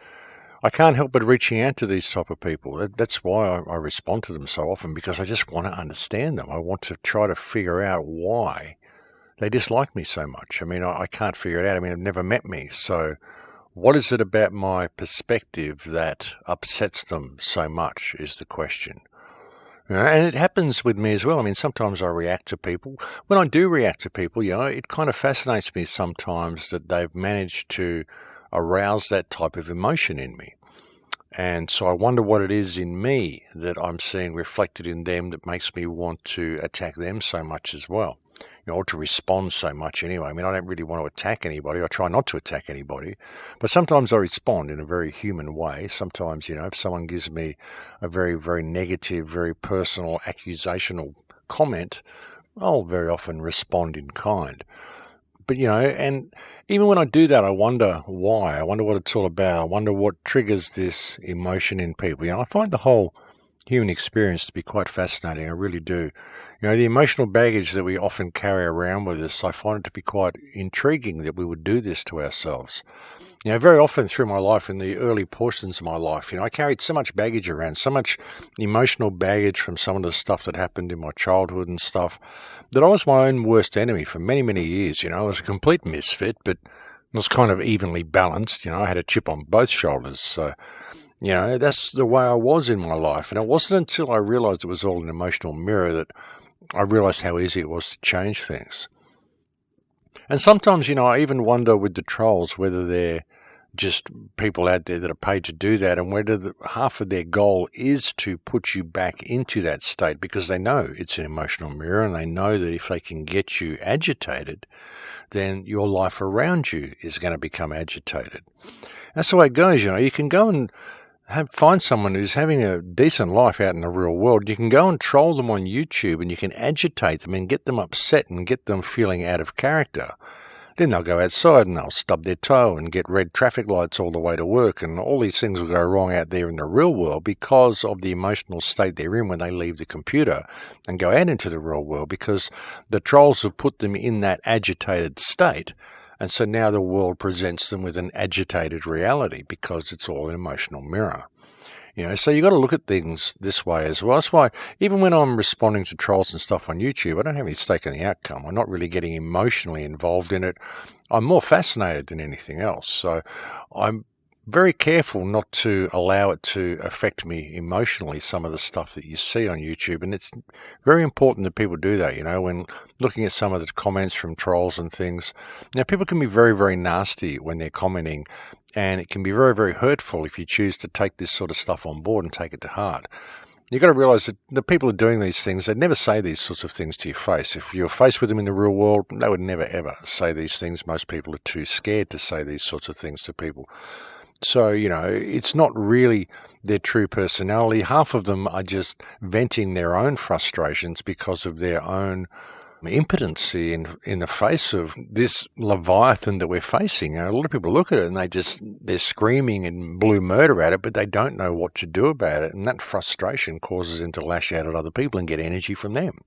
I can't help but reaching out to these type of people. That's why I respond to them so often, because I just want to understand them. I want to try to figure out why they dislike me so much. I can't figure it out. They've never met me. So what is it about my perspective that upsets them so much is the question. And it happens with me as well. Sometimes I react to people. When I do react to people, it kind of fascinates me sometimes that they've managed to arouse that type of emotion in me. And so I wonder what it is in me that I'm seeing reflected in them that makes me want to attack them so much as well. Or to respond so much anyway. I don't really want to attack anybody. I try not to attack anybody. But sometimes I respond in a very human way. Sometimes, if someone gives me a very, very negative, very personal, accusational comment, I'll very often respond in kind. But, and even when I do that, I wonder why. I wonder what it's all about. I wonder what triggers this emotion in people. I find the whole human experience to be quite fascinating. I really do. The emotional baggage that we often carry around with us, I find it to be quite intriguing that we would do this to ourselves. Very often through my life, in the early portions of my life, I carried so much baggage around, so much emotional baggage from some of the stuff that happened in my childhood and stuff, that I was my own worst enemy for many, many years. I was a complete misfit, but it was kind of evenly balanced. I had a chip on both shoulders. So, that's the way I was in my life. And it wasn't until I realized it was all an emotional mirror that I realized how easy it was to change things. And sometimes, I even wonder with the trolls whether they're just people out there that are paid to do that, and whether half of their goal is to put you back into that state because they know it's an emotional mirror, and they know that if they can get you agitated, then your life around you is going to become agitated. That's the way it goes. You can go and find someone who's having a decent life out in the real world. You can go and troll them on YouTube, and you can agitate them and get them upset and get them feeling out of character. Then they'll go outside and they'll stub their toe and get red traffic lights all the way to work, and all these things will go wrong out there in the real world because of the emotional state they're in when they leave the computer and go out into the real world, because the trolls have put them in that agitated state. And so now the world presents them with an agitated reality because it's all an emotional mirror. So you've got to look at things this way as well. That's why even when I'm responding to trolls and stuff on YouTube, I don't have any stake in the outcome. I'm not really getting emotionally involved in it. I'm more fascinated than anything else. So I'm very careful not to allow it to affect me emotionally, some of the stuff that you see on YouTube. And it's very important that people do that, when looking at some of the comments from trolls and things. Now, people can be very, very nasty when they're commenting, and it can be very, very hurtful if you choose to take this sort of stuff on board and take it to heart. You've got to realize that the people who are doing these things, they'd never say these sorts of things to your face. If you're faced with them in the real world, they would never, ever say these things. Most people are too scared to say these sorts of things to people. So, it's not really their true personality. Half of them are just venting their own frustrations because of their own impotency in the face of this Leviathan that we're facing. A lot of people look at it and they're screaming and blue murder at it, but they don't know what to do about it. And that frustration causes them to lash out at other people and get energy from them.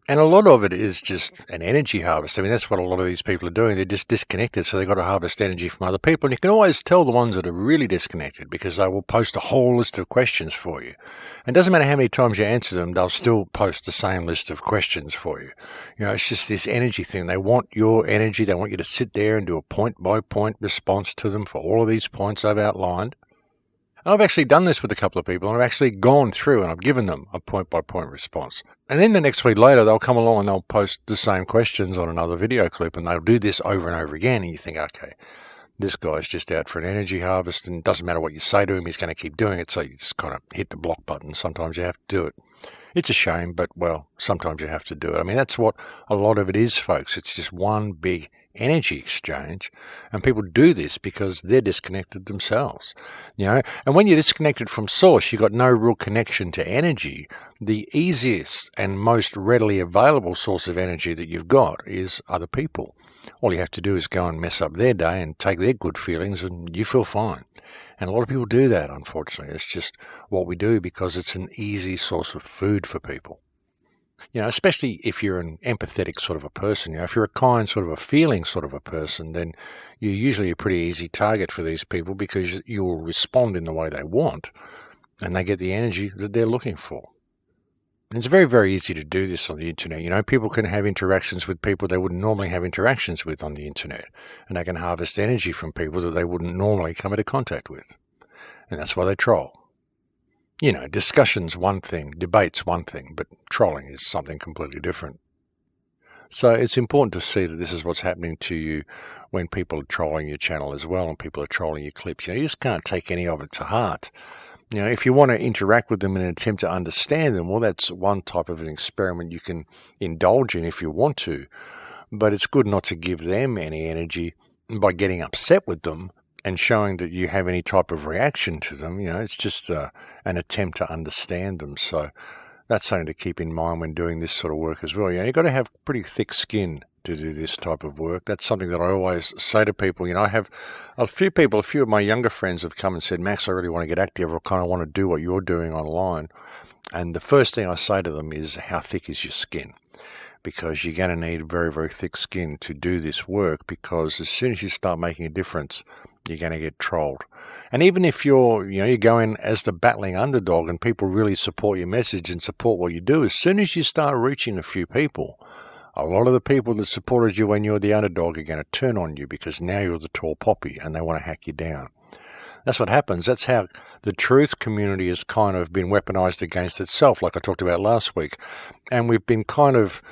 And a lot of it is just an energy harvest. I mean, that's what a lot of these people are doing. They're just disconnected, so they've got to harvest energy from other people. And you can always tell the ones that are really disconnected because they will post a whole list of questions for you. And it doesn't matter how many times you answer them, they'll still post the same list of questions for you. It's just this energy thing. They want your energy. They want you to sit there and do a point-by-point response to them for all of these points I've outlined. I've actually done this with a couple of people, and I've actually gone through and I've given them a point-by-point response. And then the next week later, they'll come along and they'll post the same questions on another video clip, and they'll do this over and over again, and you think, okay, this guy's just out for an energy harvest, and it doesn't matter what you say to him, he's going to keep doing it, so you just kind of hit the block button. Sometimes you have to do it. It's a shame, but, well, sometimes you have to do it. I mean, that's what a lot of it is, folks. It's just one big energy exchange, and people do this because they're disconnected themselves, and when you're disconnected from source, you've got no real connection to energy. The easiest and most readily available source of energy that you've got is other people. All you have to do is go and mess up their day and take their good feelings, and you feel fine. And a lot of people do that, unfortunately. It's just what we do because it's an easy source of food for people. Especially if you're an empathetic sort of a person, if you're a kind sort of a feeling sort of a person, then you're usually a pretty easy target for these people because you will respond in the way they want and they get the energy that they're looking for. And it's very, very easy to do this on the internet. People can have interactions with people they wouldn't normally have interactions with on the internet, and they can harvest energy from people that they wouldn't normally come into contact with. And that's why they troll. Discussion's one thing, debate's one thing, but trolling is something completely different. So it's important to see that this is what's happening to you when people are trolling your channel as well and people are trolling your clips. You just can't take any of it to heart. If you want to interact with them in an attempt to understand them, well, that's one type of an experiment you can indulge in if you want to. But it's good not to give them any energy by getting upset with them and showing that you have any type of reaction to them. It's just an attempt to understand them. So that's something to keep in mind when doing this sort of work as well. You've got to have pretty thick skin to do this type of work. That's something that I always say to people. I have a few of my younger friends have come and said, Max, I really want to get active, or kind of want to do what you're doing online. And the first thing I say to them is, how thick is your skin? Because you're going to need very, very thick skin to do this work, because as soon as you start making a difference, you're going to get trolled. And even if you go in as the battling underdog and people really support your message and support what you do, as soon as you start reaching a few people, a lot of the people that supported you when you're the underdog are going to turn on you because now you're the tall poppy and they want to hack you down. That's what happens. That's how the truth community has kind of been weaponized against itself, like I talked about last week. And we've been kind of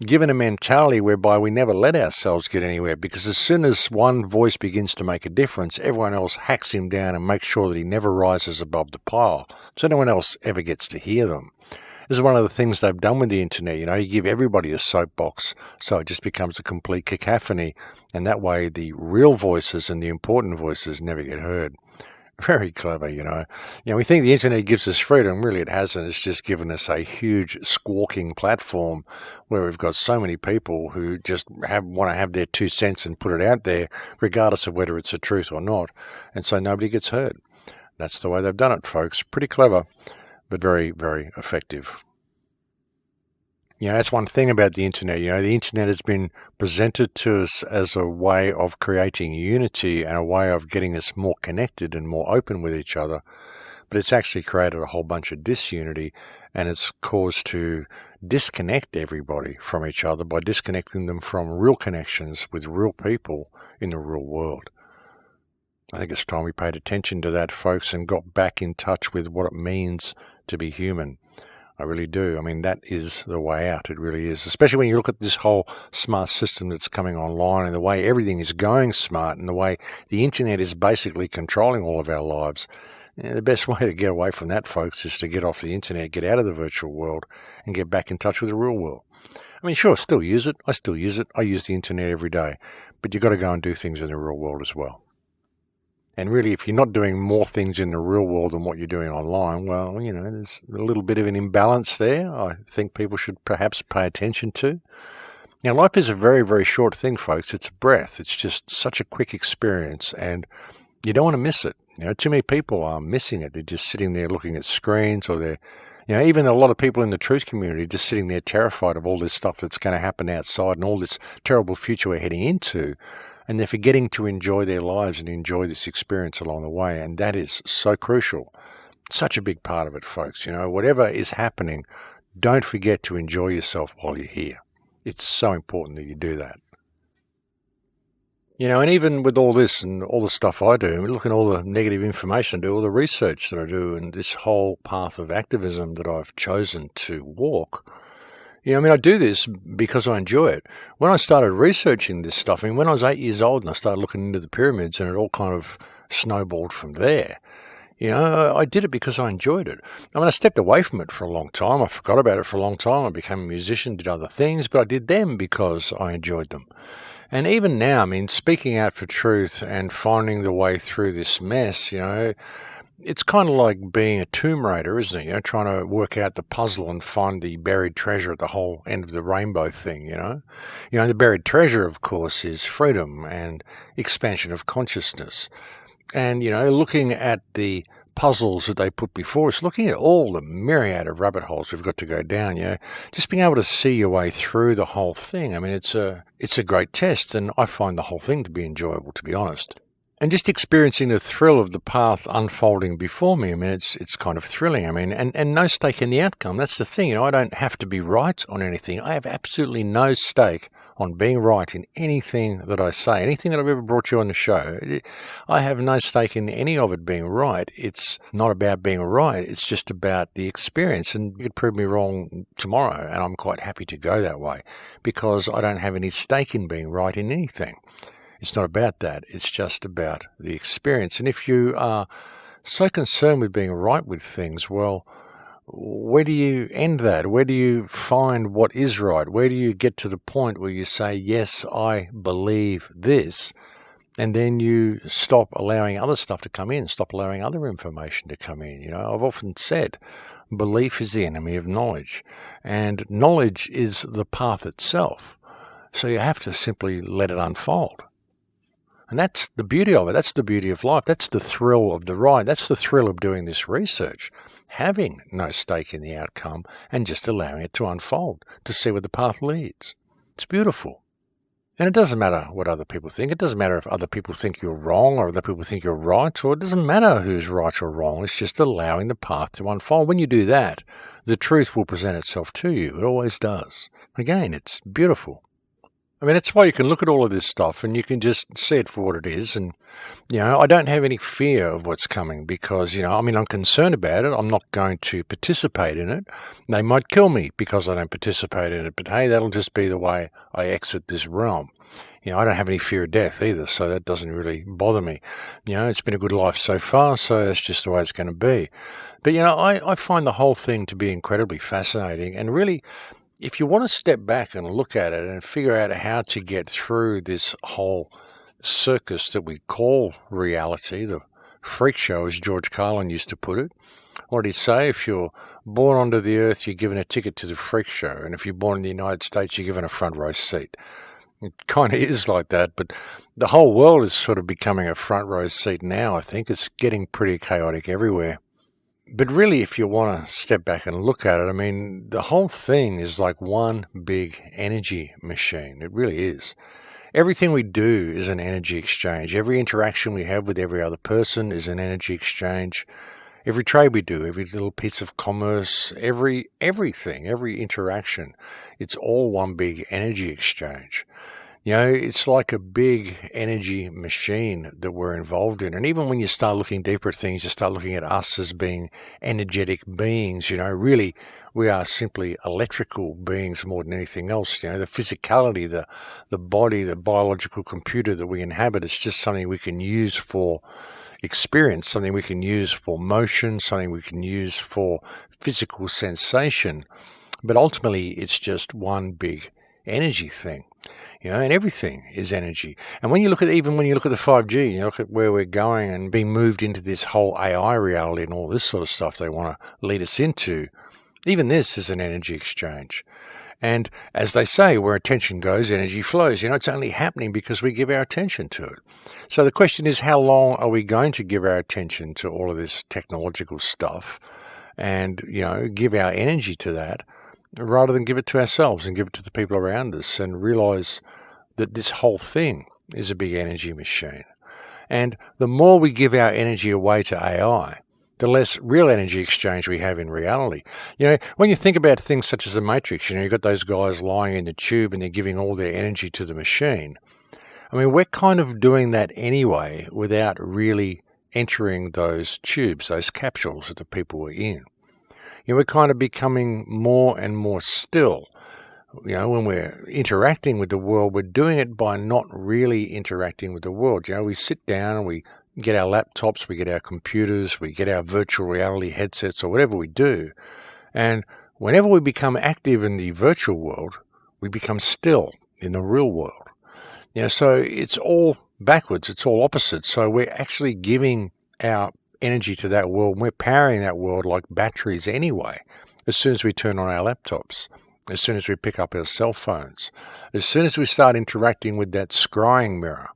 given a mentality whereby we never let ourselves get anywhere, because as soon as one voice begins to make a difference, everyone else hacks him down and makes sure that he never rises above the pile, so no one else ever gets to hear them. This is one of the things they've done with the internet. You give everybody a soapbox, so it just becomes a complete cacophony, and that way the real voices and the important voices never get heard. Very clever, we think the internet gives us freedom. Really, it hasn't. It's just given us a huge squawking platform where we've got so many people who just want to have their 2 cents and put it out there, regardless of whether it's the truth or not. And so nobody gets heard. That's the way they've done it, folks. Pretty clever, but very, very effective. That's one thing about the internet. The internet has been presented to us as a way of creating unity and a way of getting us more connected and more open with each other. But it's actually created a whole bunch of disunity, and it's caused to disconnect everybody from each other by disconnecting them from real connections with real people in the real world. I think it's time we paid attention to that, folks, and got back in touch with what it means to be human. I really do. That is the way out. It really is. Especially when you look at this whole smart system that's coming online and the way everything is going smart and the way the internet is basically controlling all of our lives. The best way to get away from that, folks, is to get off the internet, get out of the virtual world and get back in touch with the real world. Sure, still use it. I still use it. I use the internet every day. But you've got to go and do things in the real world as well. And really, if you're not doing more things in the real world than what you're doing online, well, there's a little bit of an imbalance there I think people should perhaps pay attention to. Now, life is a very, very short thing, folks. It's a breath. It's just such a quick experience, and you don't want to miss it. Too many people are missing it. They're just sitting there looking at screens, or they're, even a lot of people in the truth community just sitting there terrified of all this stuff that's going to happen outside and all this terrible future we're heading into. And they're forgetting to enjoy their lives and enjoy this experience along the way. And that is so crucial. Such a big part of it, folks. Whatever is happening, don't forget to enjoy yourself while you're here. It's so important that you do that. And even with all this and all the stuff I do, look at all the negative information I do, all the research that I do, and this whole path of activism that I've chosen to walk, I do this because I enjoy it. When I started researching this stuff, when I was 8 years old and I started looking into the pyramids, and it all kind of snowballed from there. I did it because I enjoyed it. I stepped away from it for a long time. I forgot about it for a long time. I became a musician, did other things, but I did them because I enjoyed them. And even now, speaking out for truth and finding the way through this mess, it's kind of like being a tomb raider, isn't it? Trying to work out the puzzle and find the buried treasure at the whole end of the rainbow thing, the buried treasure, of course, is freedom and expansion of consciousness. And, looking at the puzzles that they put before us, looking at all the myriad of rabbit holes we've got to go down, just being able to see your way through the whole thing. It's a great test, and I find the whole thing to be enjoyable, to be honest. And just experiencing the thrill of the path unfolding before me, it's kind of thrilling. And no stake in the outcome. That's the thing. I don't have to be right on anything. I have absolutely no stake on being right in anything that I say, anything that I've ever brought you on the show. I have no stake in any of it being right. It's not about being right. It's just about the experience. And you could prove me wrong tomorrow, and I'm quite happy to go that way because I don't have any stake in being right in anything. It's not about that. It's just about the experience. And if you are so concerned with being right with things, well, where do you end that? Where do you find what is right? Where do you get to the point where you say, yes, I believe this, and then you stop allowing other stuff to come in, stop allowing other information to come in? I've often said belief is the enemy of knowledge, and knowledge is the path itself. So you have to simply let it unfold. And that's the beauty of it. That's the beauty of life. That's the thrill of the ride. That's the thrill of doing this research, having no stake in the outcome and just allowing it to unfold, to see where the path leads. It's beautiful. And it doesn't matter what other people think. It doesn't matter if other people think you're wrong or other people think you're right, or it doesn't matter who's right or wrong. It's just allowing the path to unfold. When you do that, the truth will present itself to you. It always does. Again, it's beautiful. I mean, that's why you can look at all of this stuff and you can just see it for what it is. And, I don't have any fear of what's coming because, I'm concerned about it. I'm not going to participate in it. They might kill me because I don't participate in it. But, hey, that'll just be the way I exit this realm. I don't have any fear of death either, so that doesn't really bother me. It's been a good life so far, so that's just the way it's going to be. But, I find the whole thing to be incredibly fascinating. And really, if you want to step back and look at it and figure out how to get through this whole circus that we call reality, the freak show, as George Carlin used to put it, what did he say? If you're born onto the earth, you're given a ticket to the freak show. And if you're born in the United States, you're given a front row seat. It kind of is like that, but the whole world is sort of becoming a front row seat now, I think. It's getting pretty chaotic everywhere. But really, if you want to step back and look at it, the whole thing is like one big energy machine. It really is. Everything we do is an energy exchange. Every interaction we have with every other person is an energy exchange. Every trade we do, every little piece of commerce, everything, every interaction, it's all one big energy exchange. It's like a big energy machine that we're involved in. And even when you start looking deeper at things, you start looking at us as being energetic beings, really we are simply electrical beings more than anything else. The physicality, the body, the biological computer that we inhabit, it's just something we can use for experience, something we can use for motion, something we can use for physical sensation. But ultimately, it's just one big energy thing. And everything is energy. And when you look at the 5G, you look at where we're going and being moved into this whole AI reality and all this sort of stuff they want to lead us into, even this is an energy exchange. And as they say, where attention goes, energy flows. It's only happening because we give our attention to it. So the question is, how long are we going to give our attention to all of this technological stuff and, give our energy to that rather than give it to ourselves and give it to the people around us and realize that this whole thing is a big energy machine. And the more we give our energy away to AI, the less real energy exchange we have in reality. When you think about things such as the Matrix, you've got those guys lying in the tube and they're giving all their energy to the machine. We're kind of doing that anyway without really entering those tubes, those capsules that the people were in. We're kind of becoming more and more still. When we're interacting with the world, we're doing it by not really interacting with the world. We sit down and we get our laptops, we get our computers, we get our virtual reality headsets or whatever we do. And whenever we become active in the virtual world, we become still in the real world. So it's all backwards, it's all opposite. So we're actually giving our energy to that world. We're powering that world like batteries anyway. As soon as we turn on our laptops, as soon as we pick up our cell phones, as soon as we start interacting with that scrying mirror,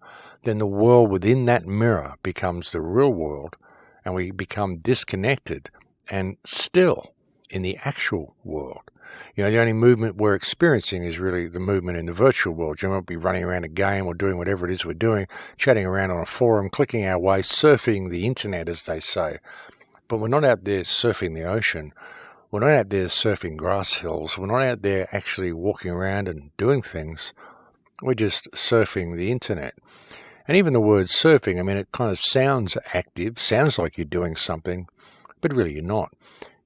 then the world within that mirror becomes the real world and we become disconnected and still in the actual world. The only movement we're experiencing is really the movement in the virtual world. You might be running around a game or doing whatever it is we're doing, chatting around on a forum, clicking our way, surfing the internet, as they say. But we're not out there surfing the ocean. We're not out there surfing grass hills. We're not out there actually walking around and doing things. We're just surfing the internet. And even the word surfing, it kind of sounds active, sounds like you're doing something, but really you're not.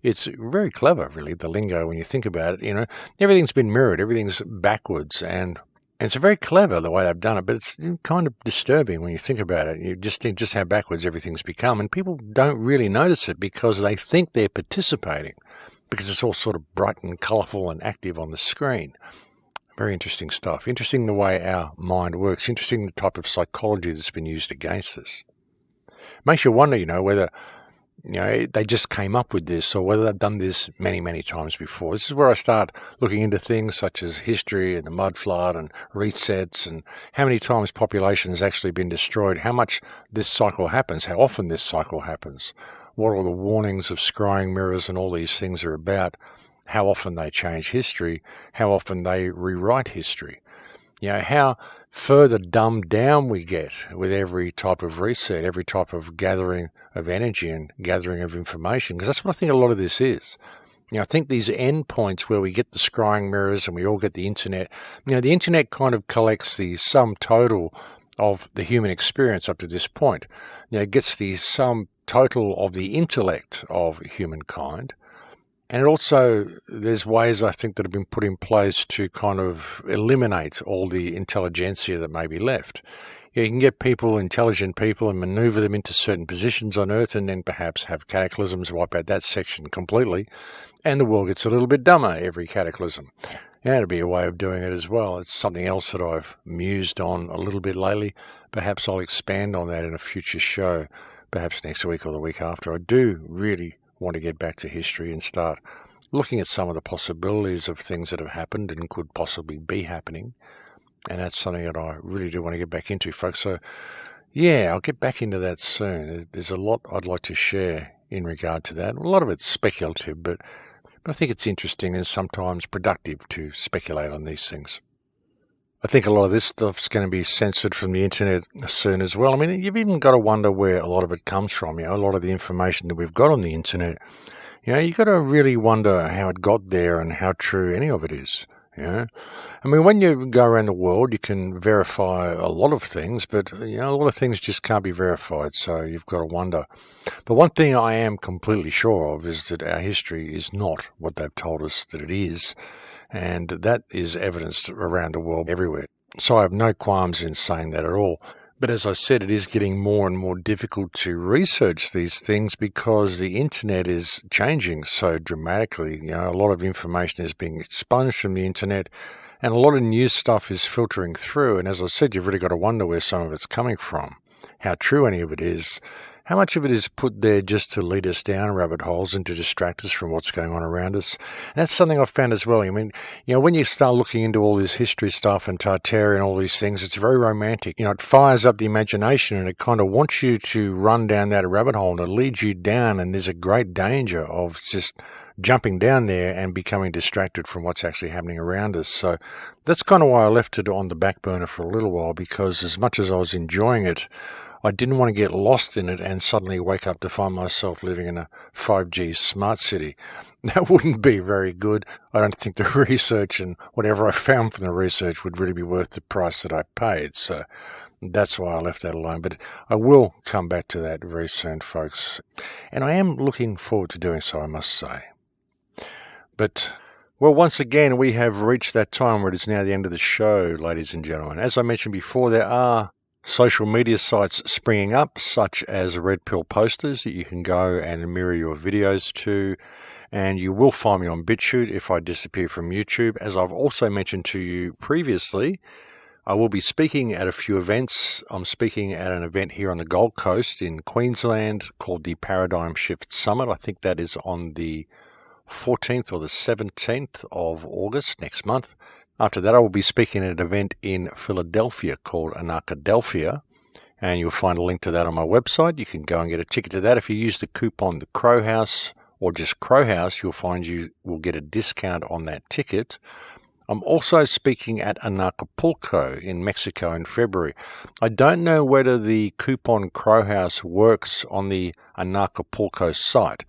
It's very clever, really, the lingo, when you think about it. Everything's been mirrored, everything's backwards, and it's very clever the way they've done it, but it's kind of disturbing when you think about it. You just think just how backwards everything's become, and people don't really notice it because they think they're participating, because it's all sort of bright and colourful and active on the screen. Very interesting stuff. Interesting the way our mind works. Interesting the type of psychology that's been used against us. Makes you wonder, whether they just came up with this or whether they've done this many, many times before. This is where I start looking into things such as history and the mud flood and resets and how many times population has actually been destroyed, how much this cycle happens, how often this cycle happens, what all the warnings of scrying mirrors and all these things are about, how often they change history, how often they rewrite history. How further dumbed down we get with every type of reset, every type of gathering of energy and gathering of information, because that's what I think a lot of this is. I think these endpoints where we get the scrying mirrors and we all get the internet, the internet kind of collects the sum total of the human experience up to this point. It gets the sum total of the intellect of humankind. And it also, there's ways I think that have been put in place to kind of eliminate all the intelligentsia that may be left. You can get people, intelligent people, and maneuver them into certain positions on Earth and then perhaps have cataclysms, wipe out that section completely, and the world gets a little bit dumber every cataclysm. It'd be a way of doing it as well. It's something else that I've mused on a little bit lately. Perhaps I'll expand on that in a future show, perhaps next week or the week after. I do really want to get back to history and start looking at some of the possibilities of things that have happened and could possibly be happening. And that's something that I really do want to get back into, folks. So, I'll get back into that soon. There's a lot I'd like to share in regard to that. A lot of it's speculative, but I think it's interesting and sometimes productive to speculate on these things. I think a lot of this stuff's going to be censored from the internet soon as well. I mean, you've even got to wonder where a lot of it comes from. A lot of the information that we've got on the internet, you've got to really wonder how it got there and how true any of it is. I mean, when you go around the world, you can verify a lot of things, but a lot of things just can't be verified, so you've got to wonder. But one thing I am completely sure of is that our history is not what they've told us that it is, and that is evidenced around the world everywhere. So I have no qualms in saying that at all. But as I said, it is getting more and more difficult to research these things because the internet is changing so dramatically. A lot of information is being expunged from the internet and a lot of new stuff is filtering through. And as I said, you've really got to wonder where some of it's coming from, how true any of it is, how much of it is put there just to lead us down rabbit holes and to distract us from what's going on around us. And that's something I've found as well. I mean, when you start looking into all this history stuff and Tartaria and all these things, it's very romantic. It fires up the imagination and it kind of wants you to run down that rabbit hole and it leads you down, and there's a great danger of just jumping down there and becoming distracted from what's actually happening around us. So that's kind of why I left it on the back burner for a little while, because as much as I was enjoying it, I didn't want to get lost in it and suddenly wake up to find myself living in a 5G smart city. That wouldn't be very good. I don't think the research and whatever I found from the research would really be worth the price that I paid. So that's why I left that alone. But I will come back to that very soon, folks. And I am looking forward to doing so, I must say. But, well, once again, we have reached that time where it is now the end of the show, ladies and gentlemen. As I mentioned before, there are social media sites springing up, such as Red Pill Posters, that you can go and mirror your videos to. And you will find me on BitChute if I disappear from YouTube. As I've also mentioned to you previously, I will be speaking at a few events. I'm speaking at an event here on the Gold Coast in Queensland called the Paradigm Shift Summit. I think that is on the 14th or the 17th of August next month. After that, I will be speaking at an event in Philadelphia called Anarchadelphia, and you'll find a link to that on my website. You can go and get a ticket to that. If you use the coupon The Crow House or just Crow House, you'll find you will get a discount on that ticket. I'm also speaking at Anarchapulco in Mexico in February. I don't know whether the coupon Crow House works on the Anarchapulco site.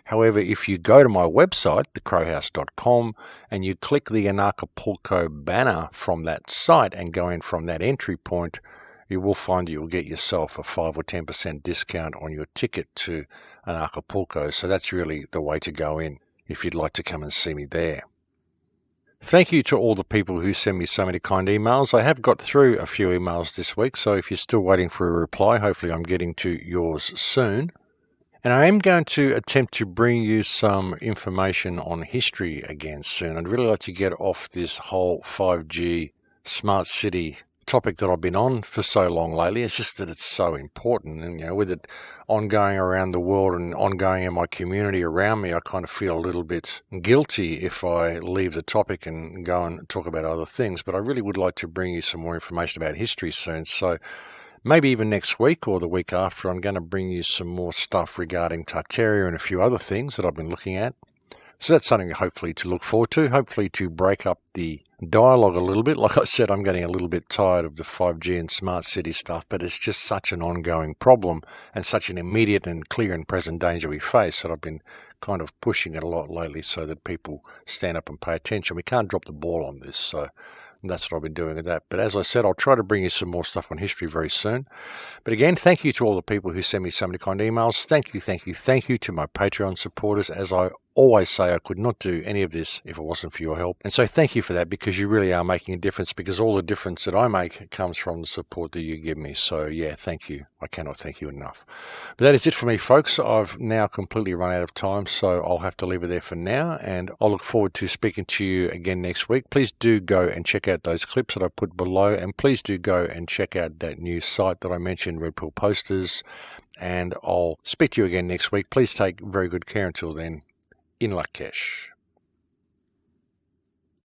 However, if you go to my website, thecrowhouse.com, and you click the Anarchapulco banner from that site and go in from that entry point, you will find you'll get yourself a 5 or 10% discount on your ticket to Anarchapulco. So that's really the way to go in if you'd like to come and see me there. Thank you to all the people who send me so many kind emails. I have got through a few emails this week, so if you're still waiting for a reply, hopefully I'm getting to yours soon. And I am going to attempt to bring you some information on history again soon. I'd really like to get off this whole 5G smart city topic that I've been on for so long lately. It's just that it's so important, and with it ongoing around the world and ongoing in my community around me, I kind of feel a little bit guilty if I leave the topic and go and talk about other things. But I really would like to bring you some more information about history soon. So maybe even next week or the week after, I'm going to bring you some more stuff regarding Tartaria and a few other things that I've been looking at. So that's something hopefully to look forward to, hopefully to break up the dialogue a little bit. Like I said, I'm getting a little bit tired of the 5G and smart city stuff, but it's just such an ongoing problem and such an immediate and clear and present danger we face that I've been kind of pushing it a lot lately so that people stand up and pay attention. We can't drop the ball on this, so that's what I've been doing with that. But as I said, I'll try to bring you some more stuff on history very soon. But again, thank you to all the people who send me so many kind emails. Thank you to my Patreon supporters. As I always say, I could not do any of this if it wasn't for your help. And so thank you for that, because you really are making a difference, because all the difference that I make comes from the support that you give me. So yeah, thank you. I cannot thank you enough. But that is it for me, folks. I've now completely run out of time, so I'll have to leave it there for now, and I'll look forward to speaking to you again next week. Please do go and check out those clips that I put below, and please do go and check out that new site that I mentioned, Red Pill Posters, and I'll speak to you again next week. Please take very good care until then. In luck, cash.